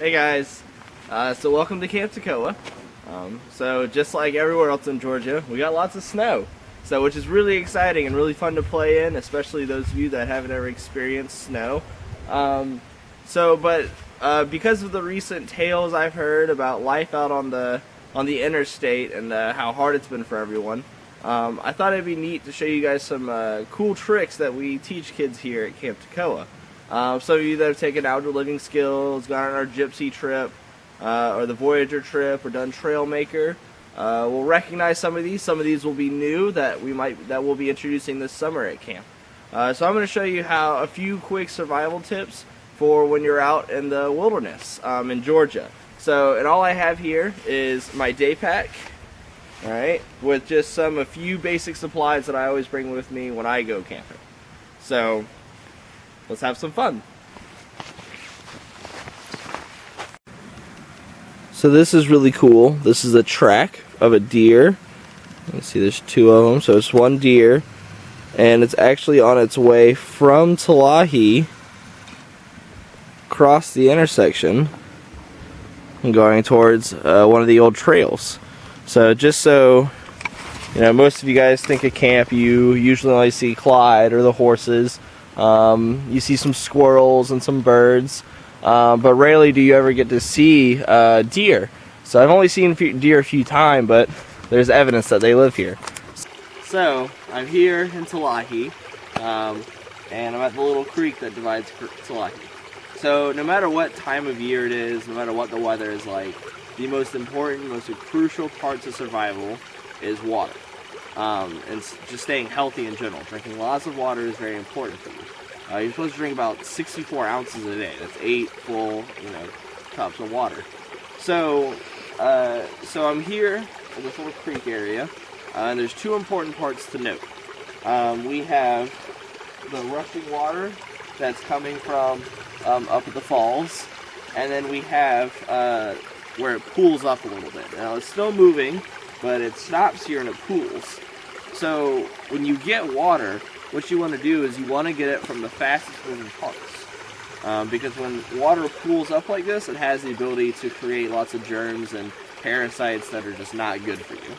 Hey guys, so welcome to Camp Toccoa. So just like everywhere else in Georgia, we got lots of snow, so which is really exciting and really fun to play in, especially those of you that haven't ever experienced snow. Because of the recent tales I've heard about life out on the interstate and how hard it's been for everyone, I thought it'd be neat to show you guys some cool tricks that we teach kids here at Camp Toccoa. Some of you that have taken outdoor living skills, gone on our gypsy trip, or the Voyager trip, or done Trail Maker, will recognize some of these. Some of these will be new that we'll be introducing this summer at camp. So I'm going to show you a few quick survival tips for when you're out in the wilderness in Georgia. So, and all I have here is my day pack, all right, with just a few basic supplies that I always bring with me when I go camping. So let's have some fun. So this is really cool. This is a track of a deer. Let's see, there's two of them. So it's one deer, and it's actually on its way from Toccoa across the intersection and going towards one of the old trails. So just so you know, most of you guys think of camp, you usually only see Clyde or the horses. You see some squirrels and some birds, but rarely do you ever get to see deer. So I've only seen deer a few times, but there's evidence that they live here. So I'm here in Toccoa, and I'm at the little creek that divides Toccoa. So no matter what time of year it is, no matter what the weather is like, the most important, most crucial parts of survival is water. And just staying healthy in general. Drinking lots of water is very important for you. You're supposed to drink about 64 ounces a day. That's 8 full, cups of water. So I'm here in this little creek area, and there's two important parts to note. We have the rushing water that's coming from up at the falls, and then we have where it pools up a little bit. Now it's still moving, but it stops here and it pools. So when you get water, what you want to do is you want to get it from the fastest moving parts. Because when water pools up like this, it has the ability to create lots of germs and parasites that are just not good for you.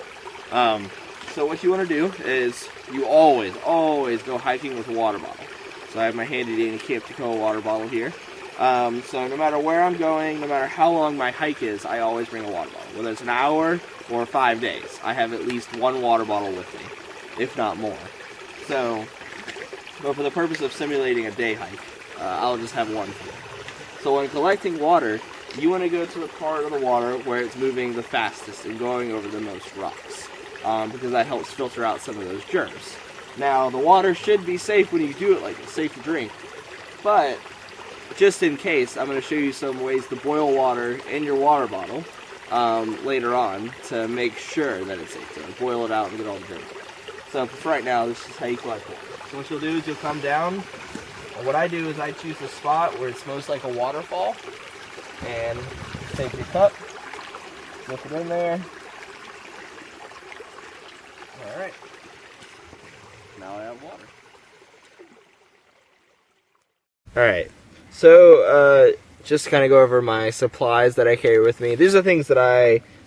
So what you want to do is you always go hiking with a water bottle. So I have my handy dandy Camp Toccoa water bottle here. So no matter where I'm going, no matter how long my hike is, I always bring a water bottle. Whether it's an hour or 5 days, I have at least one water bottle with me, if not more. So, but for the purpose of simulating a day hike, I'll just have one here. So when collecting water, you want to go to the part of the water where it's moving the fastest and going over the most rocks, because that helps filter out some of those germs. Now, the water should be safe when you do it like this, safe to drink, but just in case, I'm going to show you some ways to boil water in your water bottle later on to make sure that it's safe to boil it out and get all the germs. So for right now, this is how you collect water. So what you'll do is you'll come down, and what I do is I choose a spot where it's most like a waterfall, and take your cup, dip it in there. Alright, now I have water. Alright. So, just to kind of go over my supplies that I carry with me. These are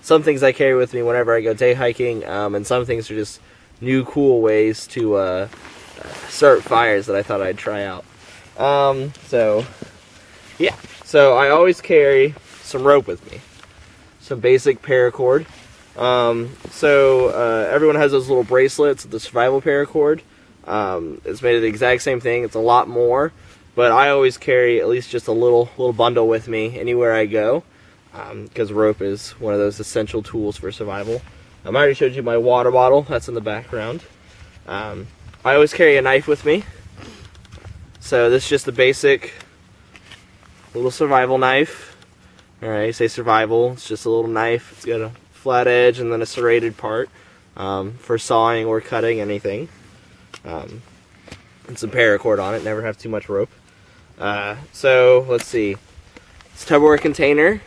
some things I carry with me whenever I go day hiking, and some things are just new cool ways to start fires that I thought I'd try out. So I always carry some rope with me, some basic paracord. Everyone has those little bracelets, the survival paracord. It's made of the exact same thing. It's a lot more. But I always carry at least just a little bundle with me anywhere I go, because rope is one of those essential tools for survival. I already showed you my water bottle. That's in the background. I always carry a knife with me. So this is just a basic little survival knife. Alright, say survival. It's just a little knife. It's got a flat edge and then a serrated part for sawing or cutting anything. And some paracord on it. Never have too much rope. So let's see. It's a Tupperware container.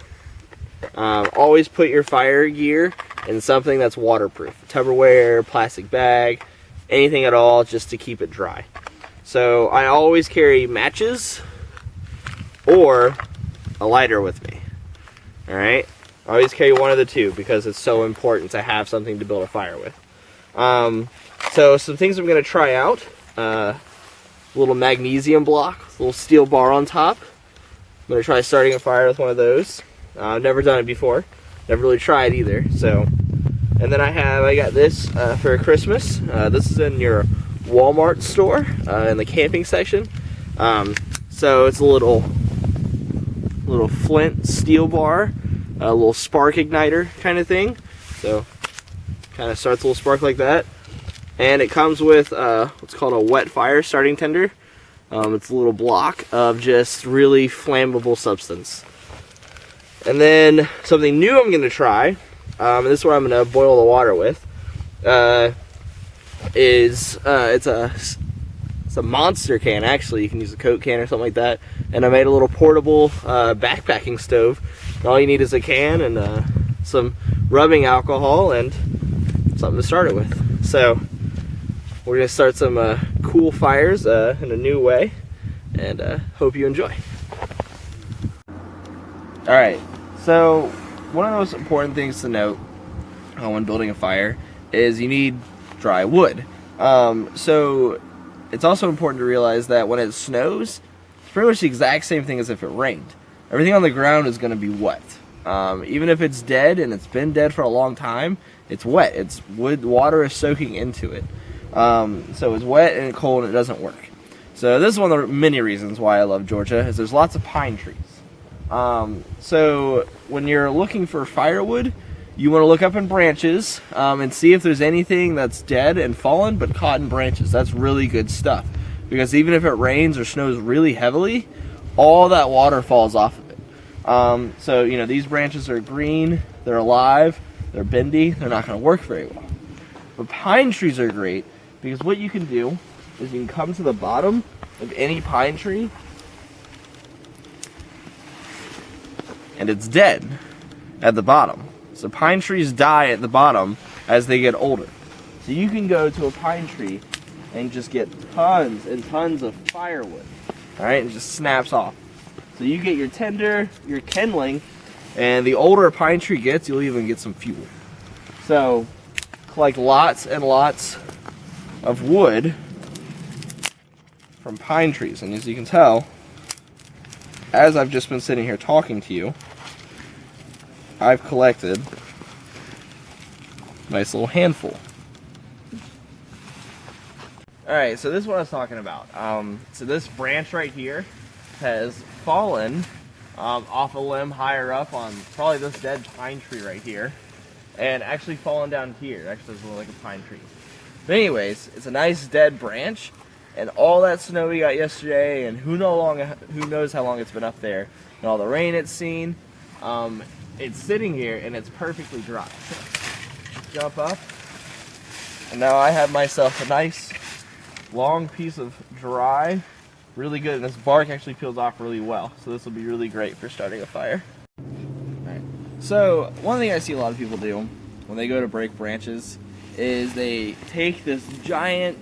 Always put your fire gear in something that's waterproof. Tupperware, plastic bag, anything at all, just to keep it dry. So I always carry matches or a lighter with me. Alright? Always carry one of the two because it's so important to have something to build a fire with. So some things I'm going to try out. A little magnesium block, a little steel bar on top. I'm going to try starting a fire with one of those. I've never done it before. Never really tried either. So, and then I got this for Christmas. This is in your Walmart store in the camping section. So it's a little flint steel bar, a little spark igniter kind of thing. So kind of starts a little spark like that. And it comes with what's called a wet fire starting tinder. It's a little block of just really flammable substance. And then something new I'm going to try, and this is what I'm going to boil the water with, it's a monster can. Actually, you can use a Coke can or something like that. And I made a little portable backpacking stove. And all you need is a can and some rubbing alcohol and something to start it with. So we're going to start some cool fires in a new way, and hope you enjoy. Alright, so one of the most important things to note when building a fire is you need dry wood. So it's also important to realize that when it snows, it's pretty much the exact same thing as if it rained. Everything on the ground is going to be wet. Even if it's dead and it's been dead for a long time, it's wet. It's wood, water is soaking into it. So it's wet and cold and it doesn't work. So this is one of the many reasons why I love Georgia, is there's lots of pine trees. So when you're looking for firewood, you want to look up in branches and see if there's anything that's dead and fallen but caught in branches. That's really good stuff, because even if it rains or snows really heavily, all that water falls off of it. So you know, these branches are green, they're alive, they're bendy, they're not going to work very well. But pine trees are great, because what you can do is you can come to the bottom of any pine tree and it's dead at the bottom. So pine trees die at the bottom as they get older. So you can go to a pine tree and just get tons and tons of firewood. Alright, it just snaps off. So you get your tinder, your kindling, and the older a pine tree gets, you'll even get some fuel. So collect lots and lots of wood from pine trees. And as you can tell, as I've just been sitting here talking to you, I've collected a nice little handful. Alright, so this is what I was talking about. So this branch right here has fallen off a limb higher up on probably this dead pine tree right here, and actually fallen down here. It actually doesn't look like a pine tree. But anyways, it's a nice dead branch, and all that snow we got yesterday, and who knows how long it's been up there, and all the rain it's seen, it's sitting here and it's perfectly dry. Jump up, and now I have myself a nice long piece of dry, really good, and this bark actually peels off really well, so this will be really great for starting a fire. Alright, so one thing I see a lot of people do when they go to break branches is they take this giant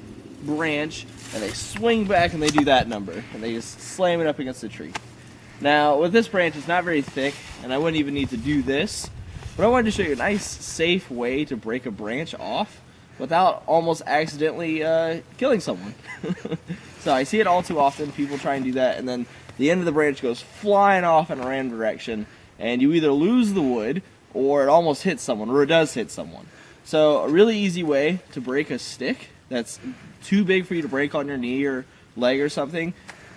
branch and they swing back and they do that number, and they just slam it up against the tree. Now, with this branch, it's not very thick, and I wouldn't even need to do this, but I wanted to show you a nice, safe way to break a branch off without almost accidentally killing someone. So I see it all too often, people try and do that, and then the end of the branch goes flying off in a random direction, and you either lose the wood, or it almost hits someone, or it does hit someone. So a really easy way to break a stick that's too big for you to break on your knee or leg or something,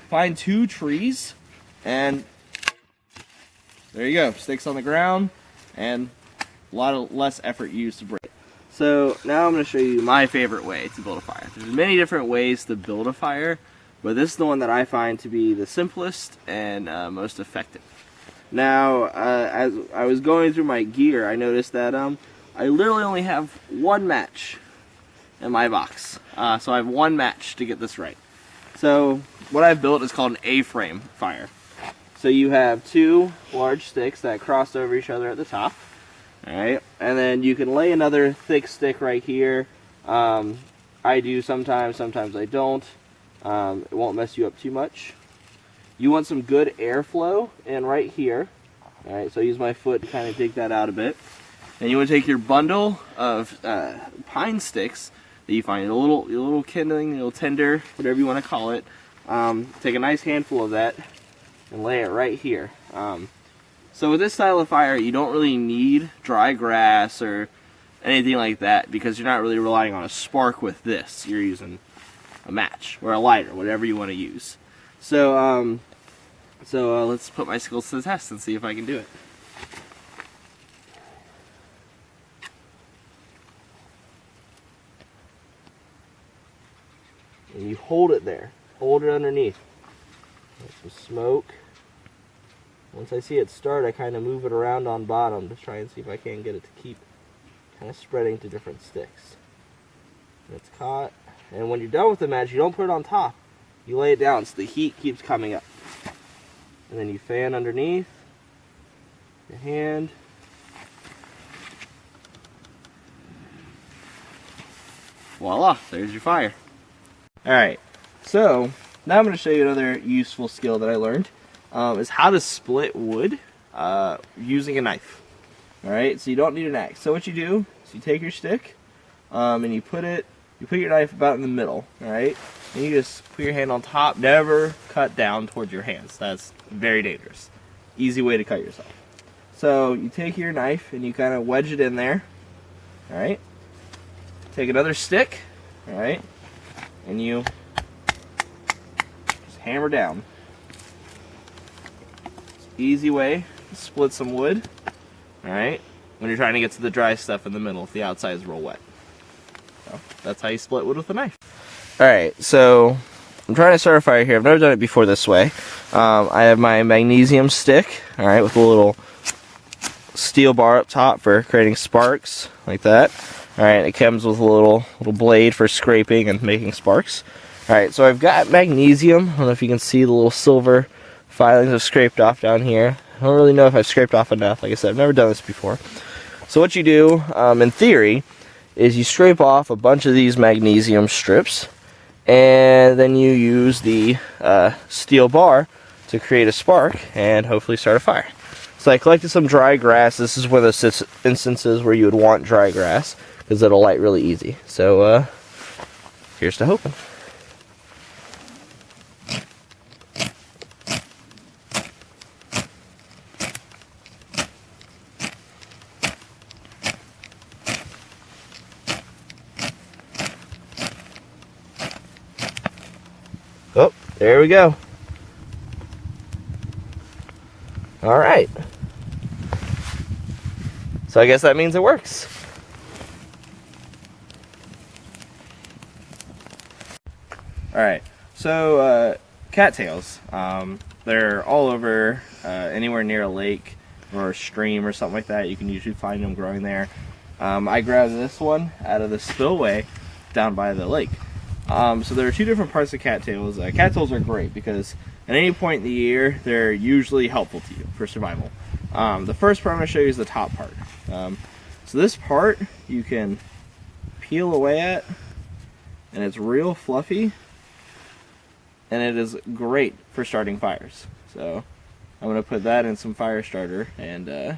find 2 trees, and there you go, sticks on the ground, and a lot of less effort used to break it. So now I'm going to show you my favorite way to build a fire. There's many different ways to build a fire, but this is the one that I find to be the simplest and most effective. Now, as I was going through my gear, I noticed that I literally only have 1 match in my box. So I have 1 match to get this right. So what I've built is called an A-frame fire. So you have 2 large sticks that cross over each other at the top. Alright, and then you can lay another thick stick right here. I do sometimes I don't. It won't mess you up too much. You want some good airflow in right here. Alright, so I use my foot to kind of dig that out a bit. And you want to take your bundle of pine sticks that you find, a little kindling, a little tinder, whatever you want to call it. Take a nice handful of that and lay it right here. So with this style of fire, you don't really need dry grass or anything like that because you're not really relying on a spark with this. You're using a match or a lighter, whatever you want to use. So, let's put my skills to the test and see if I can do it. And you hold it there. Hold it underneath. There's some smoke. Once I see it start, I kind of move it around on bottom to try and see if I can get it to keep kind of spreading to different sticks. And it's caught. And when you're done with the match, you don't put it on top. You lay it down so the heat keeps coming up. And then you fan underneath your hand. Voila, there's your fire. Alright, so now I'm going to show you another useful skill that I learned. Is how to split wood using a knife. Alright, so you don't need an axe. So what you do is you take your stick and you put your knife about in the middle. Alright, and you just put your hand on top. Never cut down towards your hands. That's very dangerous. Easy way to cut yourself. So you take your knife and you kind of wedge it in there. Alright, take another stick. Alright, and you just hammer down. Easy way to split some wood, alright, when you're trying to get to the dry stuff in the middle if the outside is real wet. So that's how you split wood with a knife. Alright, so I'm trying to start a fire here. I've never done it before this way. I have my magnesium stick, alright, with a little steel bar up top for creating sparks, like that. Alright, it comes with a little blade for scraping and making sparks. Alright, so I've got magnesium. I don't know if you can see the little silver filings have scraped off down here. I don't really know if I've scraped off enough. Like I said, I've never done this before. So what you do, in theory, is you scrape off a bunch of these magnesium strips, and then you use the steel bar to create a spark and hopefully start a fire. So I collected some dry grass. This is one of those instances where you would want dry grass because it'll light really easy. So here's to hoping. Oh, there we go. Alright. So I guess that means it works. Alright, so cattails, they're all over, anywhere near a lake or a stream or something like that. You can usually find them growing there. I grabbed this one out of the spillway down by the lake. So there are two different parts of cattails. Cattails are great because at any point in the year, they're usually helpful to you for survival. The first part I'm going to show you is the top part. So this part you can peel away at, and it's real fluffy, and it is great for starting fires. So I'm going to put that in some fire starter and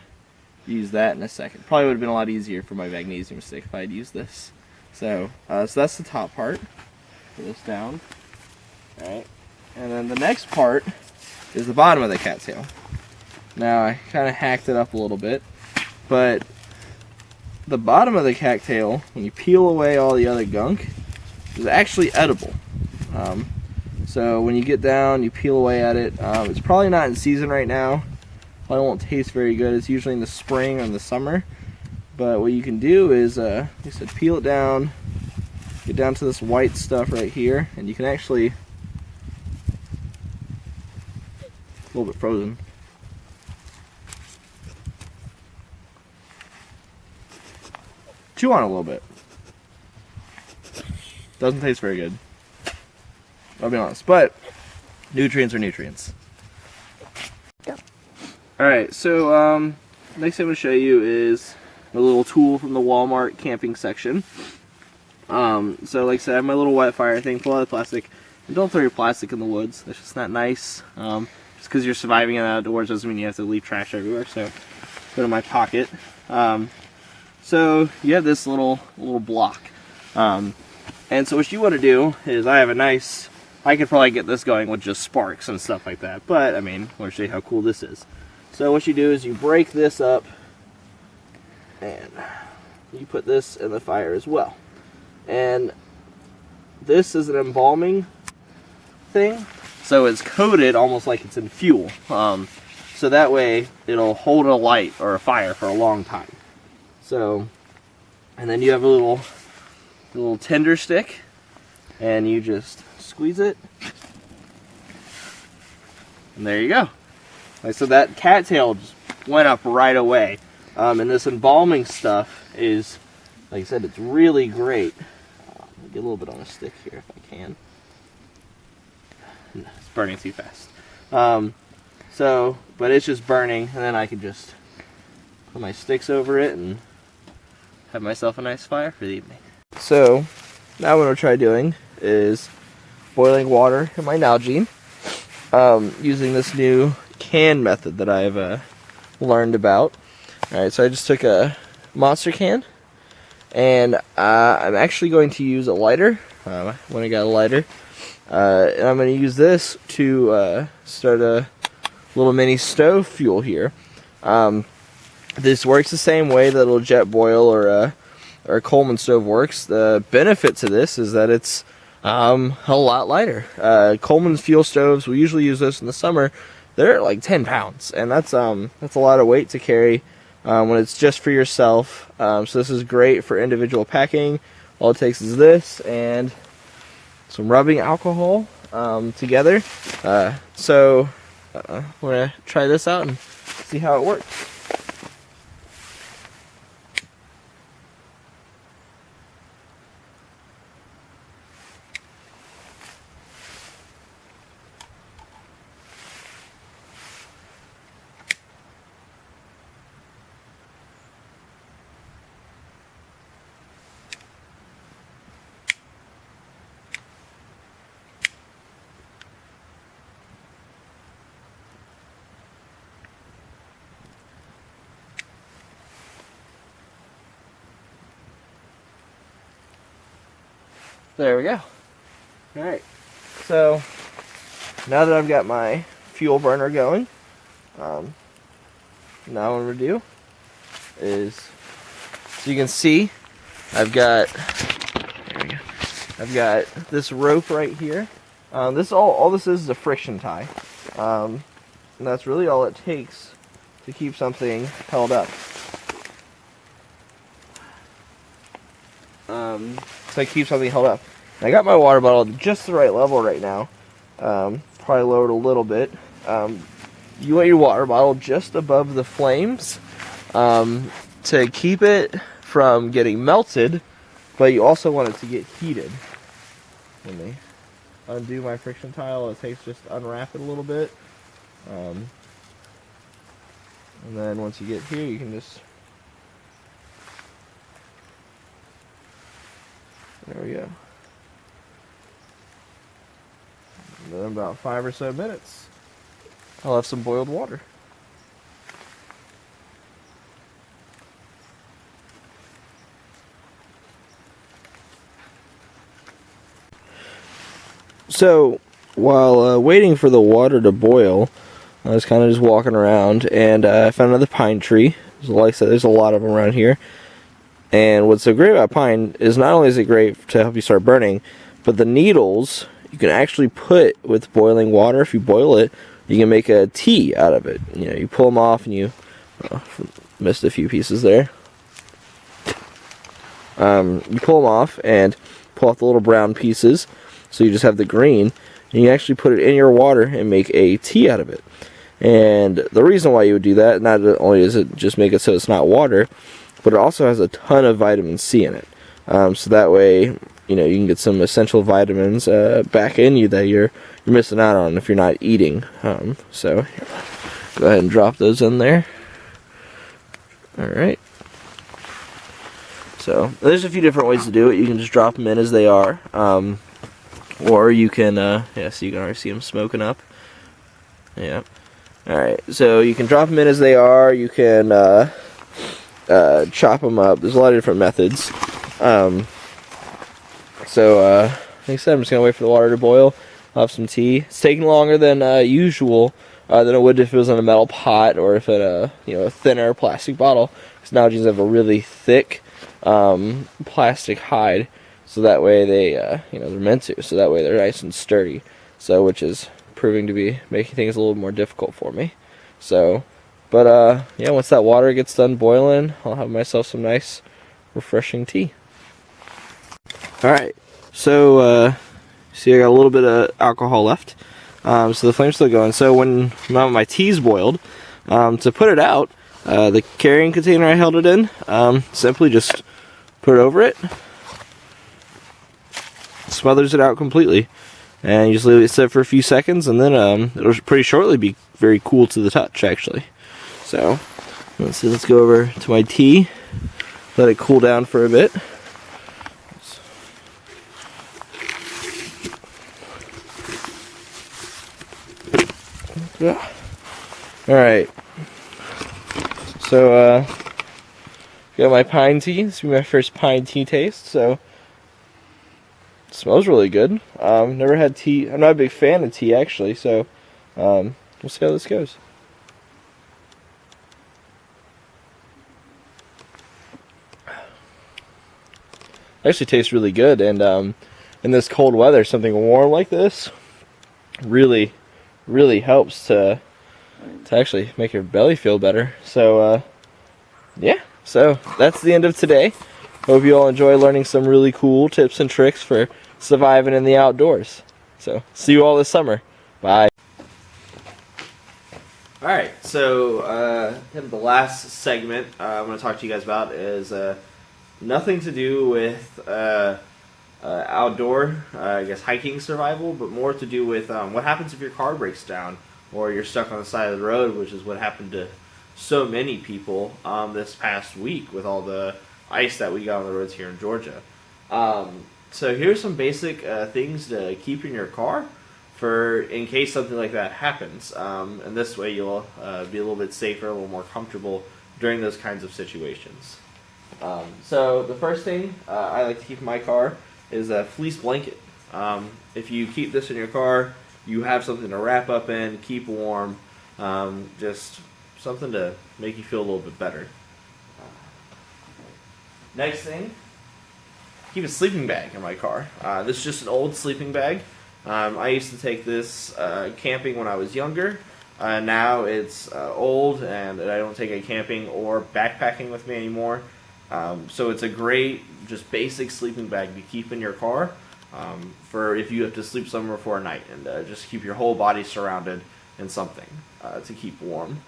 use that in a second. Probably would have been a lot easier for my magnesium stick if I had used this. So that's the top part. Put this down. Alright. And then the next part is the bottom of the cattail. Now I kind of hacked it up a little bit, but the bottom of the cattail, when you peel away all the other gunk, is actually edible. So when you get down, you peel away at it. It's probably not in season right now. Probably won't taste very good. It's usually in the spring or in the summer. But what you can do is, like I said, peel it down, get down to this white stuff right here, and you can actually, a little bit frozen. Chew on it a little bit. Doesn't taste very good, I'll be honest, but nutrients are nutrients. Yeah. Alright, so next thing I'm going to show you is a little tool from the Walmart camping section. So like I said, I have my little wet fire thing, pull out the plastic, and don't throw your plastic in the woods, that's just not nice. If just because you're surviving in the outdoors doesn't mean you have to leave trash everywhere. So put it in my pocket. So you have this little block. And so what you want to do is, I have a nice, I could probably get this going with just sparks and stuff like that, but I mean, I want to show you how cool this is. So what you do is you break this up and you put this in the fire as well. And this is an embalming thing, so it's coated almost like it's in fuel. So that way it'll hold a light or a fire for a long time. So, and then you have a little tender stick, and you just squeeze it, and there you go. Like, so that cattail just went up right away. And this embalming stuff is, like I said, it's really great. Get a little bit on a stick here if I can. No, it's burning too fast. But it's just burning, and then I can just put my sticks over it and have myself a nice fire for the evening. So now what I'll try doing is boiling water in my Nalgene, using this new can method that I've learned about. Alright, so I just took a monster can, and I'm actually going to use a lighter when I got a lighter, and I'm going to use this to start a little mini stove fuel here. This works the same way that a jet boil or a Coleman stove works. The benefit to this is that it's a lot lighter. Coleman's fuel stoves, we usually use this in the summer. They're like 10 pounds, and that's a lot of weight to carry when it's just for yourself. So this is great for individual packing. All it takes is this and some rubbing alcohol together. So we're gonna try this out and see how it works. There we go. Alright, so now that I've got my fuel burner going, now what I'm going to do is, so you can see, I've got this rope right here. This all this is a friction tie, and that's really all it takes to keep something held up. So I keep something held up. And I got my water bottle at just the right level right now. Probably lowered a little bit. You want your water bottle just above the flames to keep it from getting melted, but you also want it to get heated. Let me undo my friction tile. It takes just unwrap it a little bit. And then once you get here, you can just... There we go. And then about 5 or so minutes, I'll have some boiled water. So, while waiting for the water to boil, I was kind of just walking around, and I found another pine tree. So like I said, there's a lot of them around here. And what's so great about pine is not only is it great to help you start burning, but the needles you can actually put with boiling water. If you boil it, you can make a tea out of it. You know, you pull them off, and you missed a few pieces there. You pull them off and pull off the little brown pieces, so you just have the green. And you actually put it in your water and make a tea out of it. And the reason why you would do that, not only does it just make it so it's not water, but it also has a ton of vitamin C in it. So that way, you know, you can get some essential vitamins back in you that you're missing out on if you're not eating. So go ahead and drop those in there. Alright. So there's a few different ways to do it. You can just drop them in as they are. Or you can, yeah, so you can already see them smoking up. Yeah. Alright, so you can drop them in as they are, you can chop them up. There's a lot of different methods. Like I said, I'm just going to wait for the water to boil. I'll have some tea. It's taking longer than usual than it would if it was in a metal pot or if it a thinner plastic bottle. Because Nalgene's have a really thick plastic hide, so that way they they're meant to. So that way they're nice and sturdy. So which is proving to be making things a little more difficult for me. So, but yeah, once that water gets done boiling, I'll have myself some nice, refreshing tea. All right, so see, I got a little bit of alcohol left, so the flame's still going. So when my tea's boiled, to put it out, the carrying container I held it in, simply just put it over it, smothers it out completely. And you just leave it sit for a few seconds, and then it'll pretty shortly be very cool to the touch, actually. So, let's see, let's go over to my tea, let it cool down for a bit. Alright, so got my pine tea. This will be my first pine tea taste, so it smells really good. Never had tea. I'm not a big fan of tea, actually, so we'll see how this goes. It actually tastes really good, and in this cold weather, something warm like this really helps to actually make your belly feel better. So yeah, so that's the end of today. Hope you all enjoy learning some really cool tips and tricks for surviving in the outdoors. So see you all this summer. Bye. Alright, so the last segment I'm going to talk to you guys about is nothing to do with outdoor, I guess, hiking survival, but more to do with what happens if your car breaks down or you're stuck on the side of the road, which is what happened to so many people this past week with all the ice that we got on the roads here in Georgia. So here's some basic things to keep in your car for in case something like that happens. And this way you'll be a little bit safer, a little more comfortable during those kinds of situations. So the first thing I like to keep in my car is a fleece blanket. If you keep this in your car, you have something to wrap up in, keep warm, just something to make you feel a little bit better. Next thing, keep a sleeping bag in my car. This is just an old sleeping bag. I used to take this camping when I was younger. Now it's old and I don't take it camping or backpacking with me anymore. So it's a great, just basic sleeping bag to keep in your car for if you have to sleep somewhere for a night, and just keep your whole body surrounded in something to keep warm.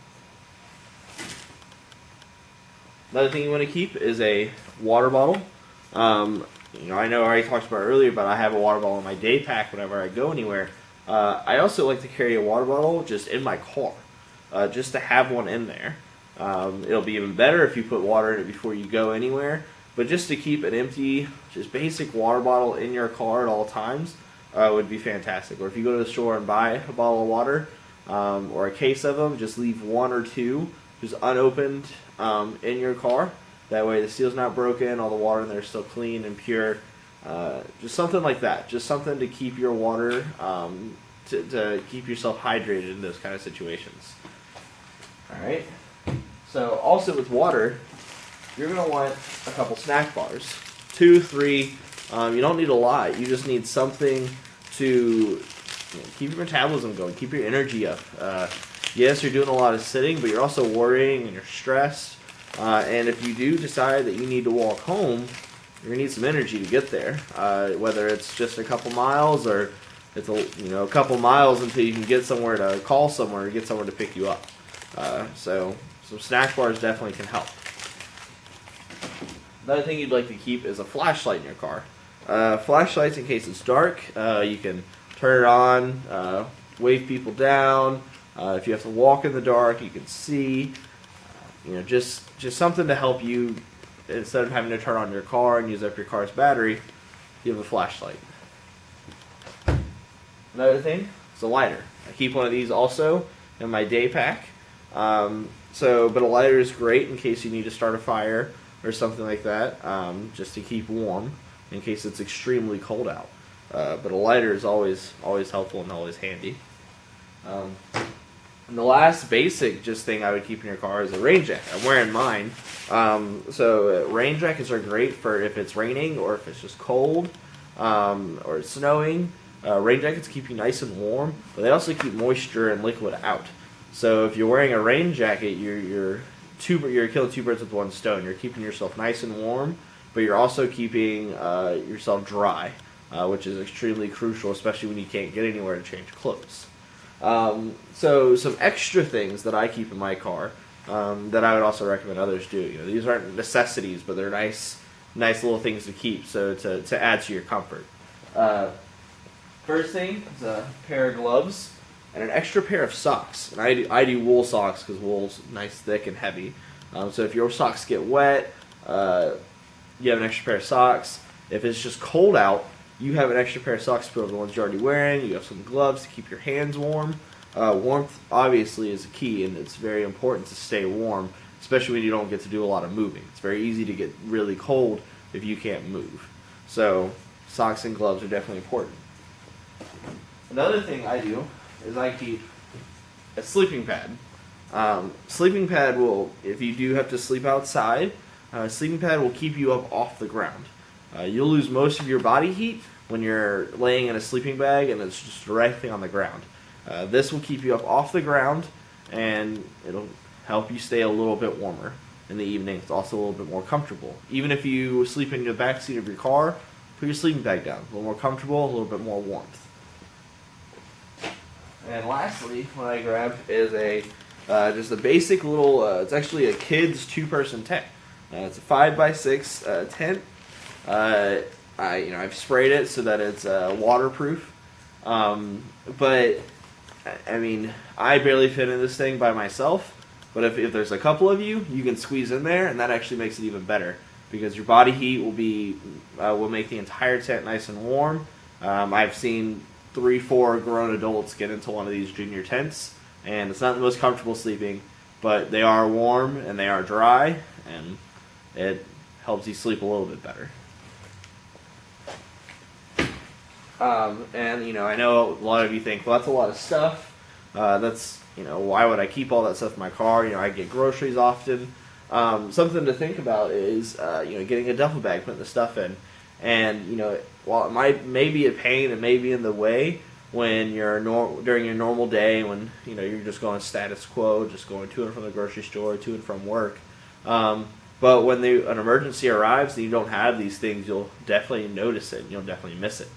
Another thing you want to keep is a water bottle. I know I already talked about earlier, but I have a water bottle in my day pack whenever I go anywhere. I also like to carry a water bottle just in my car, just to have one in there. It'll be even better if you put water in it before you go anywhere, but just to keep an empty, just basic water bottle in your car at all times would be fantastic. Or if you go to the store and buy a bottle of water or a case of them, just leave one or two just unopened in your car. That way the seal's not broken, all the water in there is still clean and pure. Just something like that. Just something to keep your water, to keep yourself hydrated in those kind of situations. Alright. So also with water, you're going to want a couple snack bars. 2, 3. You don't need a lot. You just need something to keep your metabolism going, keep your energy up. Yes, you're doing a lot of sitting, but you're also worrying and you're stressed. And if you do decide that you need to walk home, you're going to need some energy to get there. Whether it's just a couple miles or it's a couple miles until you can get somewhere to call somewhere or get somewhere to pick you up. So some snack bars definitely can help. Another thing you'd like to keep is a flashlight in your car. Flashlights, in case it's dark, you can turn it on, wave people down. If you have to walk in the dark, you can see. Just something to help you instead of having to turn on your car and use up your car's battery. You have a flashlight. Another thing is a lighter. I keep one of these also in my day pack. But a lighter is great in case you need to start a fire or something like that, just to keep warm in case it's extremely cold out. But a lighter is always helpful and always handy. And the last basic just thing I would keep in your car is a rain jacket. I'm wearing mine. Rain jackets are great for if it's raining or if it's just cold or it's snowing. Rain jackets keep you nice and warm, but they also keep moisture and liquid out. So if you're wearing a rain jacket, you're killing two birds with one stone. You're keeping yourself nice and warm, but you're also keeping yourself dry, which is extremely crucial, especially when you can't get anywhere to change clothes. So some extra things that I keep in my car that I would also recommend others do. You know, these aren't necessities, but they're nice little things to keep. So to add to your comfort. First thing is a pair of gloves and an extra pair of socks. And I do wool socks because wool's nice, thick, and heavy. So if your socks get wet, you have an extra pair of socks. If it's just cold out, you have an extra pair of socks to put over the ones you're already wearing. You have some gloves to keep your hands warm. Warmth obviously is a key, and it's very important to stay warm, especially when you don't get to do a lot of moving. It's very easy to get really cold if you can't move. So socks and gloves are definitely important. Another thing I do is I keep a sleeping pad. Sleeping pad will, if you do have to sleep outside, sleeping pad will keep you up off the ground. You'll lose most of your body heat when you're laying in a sleeping bag and it's just directly on the ground. This will keep you up off the ground, and it'll help you stay a little bit warmer in the evening. It's also a little bit more comfortable. Even if you sleep in the back seat of your car, put your sleeping bag down. A little more comfortable, a little bit more warmth. And lastly, what I grabbed is just a basic little, it's actually a kid's two-person tent. It's a 5x6 tent. I've sprayed it so that it's waterproof. But I mean, I barely fit in this thing by myself. But if there's a couple of you, you can squeeze in there, and that actually makes it even better because your body heat will make the entire tent nice and warm. I've seen 3-4 grown adults get into one of these junior tents, and it's not the most comfortable sleeping, but they are warm and they are dry, and it helps you sleep a little bit better. I know a lot of you think, well, that's a lot of stuff. Why would I keep all that stuff in my car? I get groceries often. Something to think about is, getting a duffel bag, putting the stuff in. And, while it may be a pain and may be in the way when you're during your normal day when, you're just going status quo, just going to and from the grocery store, to and from work. But when an emergency arrives and you don't have these things, you'll definitely notice it and you'll definitely miss it.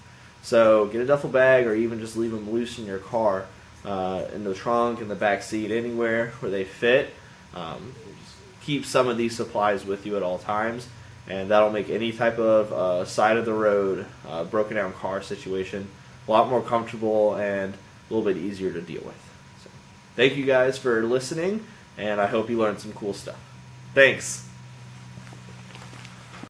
So get a duffel bag or even just leave them loose in your car, in the trunk, in the back seat, anywhere where they fit. Just keep some of these supplies with you at all times, and that'll make any type of side of the road, broken down car situation a lot more comfortable and a little bit easier to deal with. So, thank you guys for listening, and I hope you learned some cool stuff. Thanks.